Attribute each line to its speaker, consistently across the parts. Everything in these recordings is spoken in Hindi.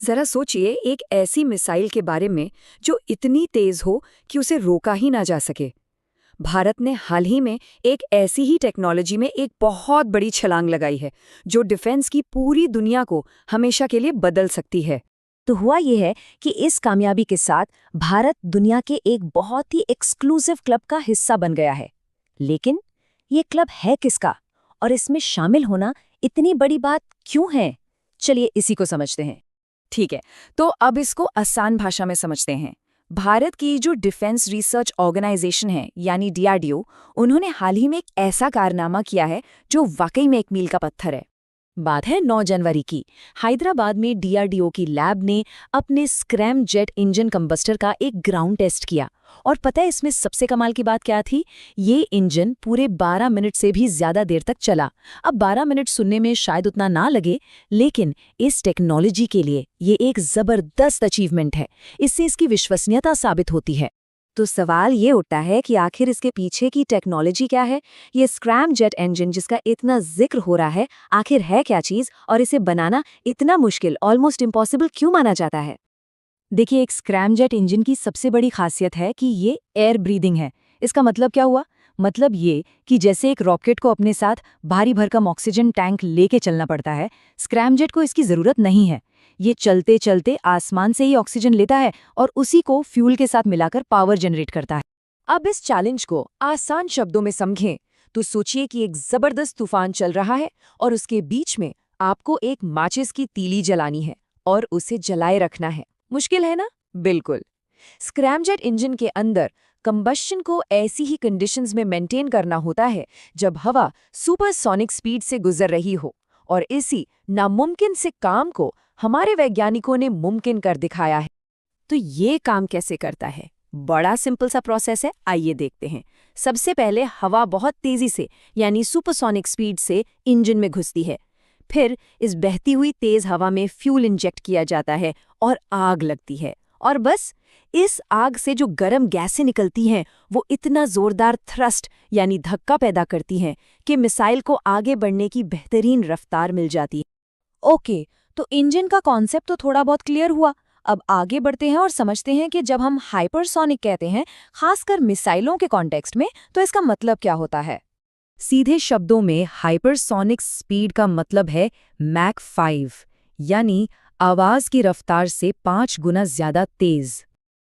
Speaker 1: जरा सोचिए एक ऐसी मिसाइल के बारे में जो इतनी तेज हो कि उसे रोका ही ना जा सके। भारत ने हाल ही में एक ऐसी ही टेक्नोलॉजी में एक बहुत बड़ी छलांग लगाई है जो डिफेंस की पूरी दुनिया को हमेशा के लिए बदल सकती है।
Speaker 2: तो हुआ ये है कि इस कामयाबी के साथ भारत दुनिया के एक बहुत ही एक्सक्लूसिव क्लब का हिस्सा बन गया है। लेकिन ये क्लब है किसका और इसमें शामिल होना इतनी बड़ी बात क्यों है? चलिए इसी को समझते हैं।
Speaker 1: ठीक है, तो अब इसको आसान भाषा में समझते हैं। भारत की जो डिफेंस रिसर्च ऑर्गेनाइजेशन है यानी DRDO, उन्होंने हाल ही में एक ऐसा कारनामा किया है जो वाकई में एक मील का पत्थर है।
Speaker 2: बात है 9 जनवरी की। हैदराबाद में DRDO की लैब ने अपने स्क्रैम जेट इंजन कंबस्टर का एक ग्राउंड टेस्ट किया। और पता है इसमें सबसे कमाल की बात क्या थी? ये इंजन पूरे 12 मिनट से भी ज्यादा देर तक चला। अब 12 मिनट सुनने में शायद उतना ना लगे, लेकिन इस टेक्नोलॉजी के लिए ये एक जबरदस्त अचीवमेंट है। इससे इसकी विश्वसनीयता साबित होती है। तो सवाल ये उठता है कि आखिर इसके पीछे की टेक्नोलॉजी क्या है? ये स्क्रैम जेट इंजन जिसका इतना जिक्र हो रहा है, आखिर है क्या चीज और इसे बनाना इतना मुश्किल, ऑलमोस्ट इम्पॉसिबल क्यों माना जाता है? देखिए, एक स्क्रैम जेट इंजन की सबसे बड़ी खासियत है कि ये एयर ब्रीदिंग है। इसका मतलब क्या हुआ? मतलब ये कि जैसे एक रॉकेट को अपने साथ भारी भरकम ऑक्सीजन टैंक लेके चलना पड़ता है, स्क्रैम जेट को इसकी जरूरत नहीं है। ये चलते चलते आसमान से ही ऑक्सीजन लेता है और उसी को फ्यूल के साथ मिलाकर पावर जनरेट करता है। अब इस चैलेंज को आसान शब्दों में समझें तो सोचिए कि एक जबरदस्त तूफान चल रहा है और उसके बीच में आपको एक माचिस की तीली जलानी है और उसे जलाए रखना है। मुश्किल है ना? बिल्कुल। स्क्रैमजेट इंजन के अंदर कंबशन को ऐसी ही कंडीशंस में मेंटेन करना होता है जब हवा सुपरसोनिक स्पीड से गुजर रही हो, और इसी नामुमकिन से काम को हमारे वैज्ञानिकों ने मुमकिन कर दिखाया है। तो ये काम कैसे करता है? बड़ा सिंपल सा प्रोसेस है, आइए देखते हैं। सबसे पहले हवा बहुत तेजी से यानी सुपरसोनिक स्पीड से इंजन में घुसती है। फिर इस बहती हुई तेज हवा में फ्यूल इंजेक्ट किया जाता है और आग लगती है। और बस इस आग से जो गर्म गैसें निकलती हैं वो इतना जोरदार थ्रस्ट यानी धक्का पैदा करती हैं कि मिसाइल को आगे बढ़ने की बेहतरीन रफ्तार मिल जाती है। ओके, तो इंजन का कॉन्सेप्ट तो थोड़ा बहुत क्लियर हुआ। अब आगे बढ़ते हैं और समझते हैं कि जब हम हाइपरसोनिक कहते हैं, खासकर मिसाइलों के कॉन्टेक्स्ट में, तो इसका मतलब क्या होता है। सीधे शब्दों में हाइपरसोनिक स्पीड का मतलब है मैक 5, यानी आवाज की रफ्तार से 5 गुना ज्यादा तेज।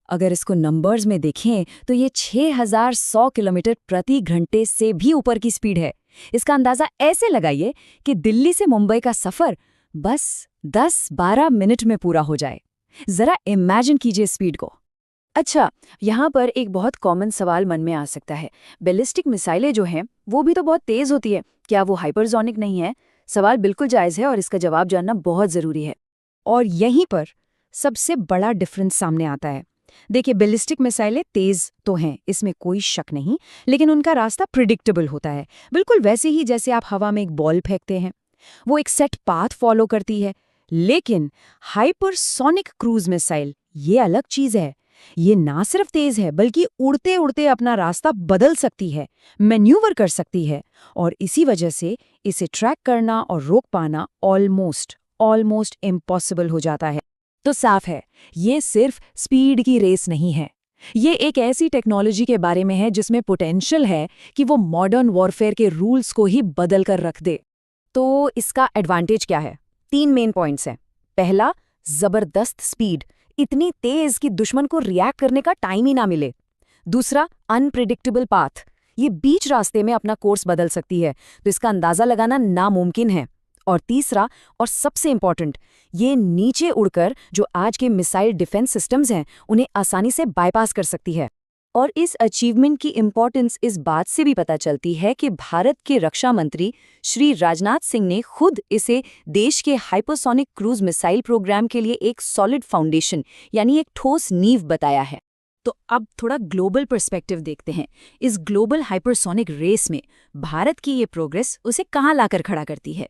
Speaker 2: अगर इसको नंबर्स में देखें तो ये 6100 किलोमीटर प्रति घंटे से भी ऊपर की स्पीड है। इसका अंदाजा ऐसे लगाइए कि दिल्ली से मुंबई का सफर बस 10-12 मिनट में पूरा हो जाए। जरा इमेजिन कीजिए स्पीड को। अच्छा, यहाँ पर एक बहुत कॉमन सवाल मन में आ सकता है, बैलिस्टिक मिसाइलें जो हैं वो भी तो बहुत तेज होती है, क्या वो हाइपरसोनिक नहीं है? सवाल बिल्कुल जायज़ है और इसका जवाब जानना बहुत ज़रूरी है। और यहीं पर सबसे बड़ा डिफरेंस सामने आता है। देखिए, बैलिस्टिक मिसाइलें तेज तो हैं, इसमें कोई शक नहीं, लेकिन उनका रास्ता प्रिडिक्टेबल होता है, बिल्कुल वैसे ही जैसे आप हवा में एक बॉल फेंकते हैं। वो एक सेट पाथ फॉलो करती है। लेकिन हाइपरसोनिक क्रूज मिसाइल ये अलग चीज़ है। ये ना सिर्फ तेज है बल्कि उड़ते उड़ते अपना रास्ता बदल सकती है, मैन्यूवर कर सकती है, और इसी वजह से इसे ट्रैक करना और रोक पाना ऑलमोस्ट इम्पॉसिबल हो जाता है। तो साफ है, ये सिर्फ स्पीड की रेस नहीं है। ये एक ऐसी टेक्नोलॉजी के बारे में है जिसमें पोटेंशियल है कि वो मॉडर्न वॉरफेयर के रूल्स को ही बदल कर रख दे। तो इसका एडवांटेज क्या है? 3 मेन पॉइंट्स हैं। पहला, जबरदस्त स्पीड, इतनी तेज कि दुश्मन को रिएक्ट करने का टाइम ही ना मिले। दूसरा, अनप्रिडिक्टेबल पाथ, ये बीच रास्ते में अपना कोर्स बदल सकती है, तो इसका अंदाजा लगाना नामुमकिन है। और तीसरा और सबसे इंपॉर्टेंट, ये नीचे उड़कर जो आज के मिसाइल डिफेंस सिस्टम्स हैं उन्हें आसानी से बाईपास कर सकती है। और इस अचीवमेंट की इम्पोर्टेंस इस बात से भी पता चलती है कि भारत के रक्षा मंत्री श्री राजनाथ सिंह ने खुद इसे देश के हाइपरसोनिक क्रूज मिसाइल प्रोग्राम के लिए एक सॉलिड फाउंडेशन यानी एक ठोस नींव बताया है। तो अब थोड़ा ग्लोबल पर्सपेक्टिव देखते हैं। इस ग्लोबल हाइपरसोनिक रेस में भारत की ये प्रोग्रेस उसे कहाँ लाकर खड़ा करती है?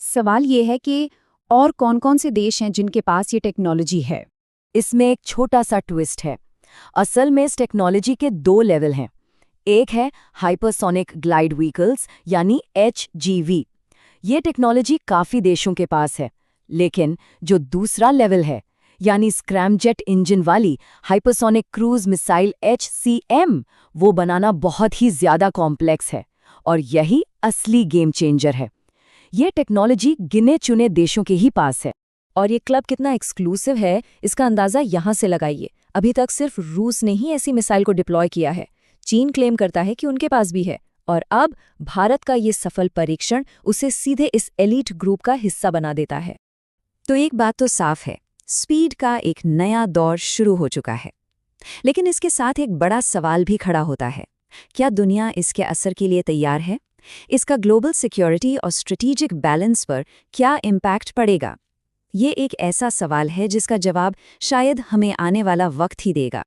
Speaker 2: सवाल ये है कि और कौन-कौन से देश हैं जिनके पास ये टेक्नोलॉजी है। इसमें एक छोटा सा ट्विस्ट है। असल में इस टेक्नोलॉजी के 2 लेवल हैं। एक है हाइपरसोनिक ग्लाइड व्हीकल्स यानी HGV। ये टेक्नोलॉजी काफ़ी देशों के पास है, लेकिन जो दूसरा लेवल है, यानी स्क्रैमजेट इंजन वाली हाइपरसोनिक क्रूज मिसाइल HCM, वो बनाना बहुत ही ज्यादा कॉम्प्लेक्स है और यही असली गेम चेंजर है। ये टेक्नोलॉजी गिने चुने देशों के ही पास है।
Speaker 3: और ये क्लब कितना एक्सक्लूसिव है, इसका अंदाजा यहाँ से लगाइए। अभी तक सिर्फ रूस ने ही ऐसी मिसाइल को डिप्लॉय किया है। चीन क्लेम करता है कि उनके पास भी है, और अब भारत का ये सफल परीक्षण उसे सीधे इस एलीट ग्रुप का हिस्सा बना देता है।
Speaker 1: तो एक बात तो साफ है, स्पीड का एक नया दौर शुरू हो चुका है। लेकिन इसके साथ एक बड़ा सवाल भी खड़ा होता है, क्या दुनिया इसके असर के लिए तैयार है? इसका ग्लोबल सिक्योरिटी और स्ट्रेटेजिक बैलेंस पर क्या इम्पैक्ट पड़ेगा? ये एक ऐसा सवाल है जिसका जवाब शायद हमें आने वाला वक्त ही देगा।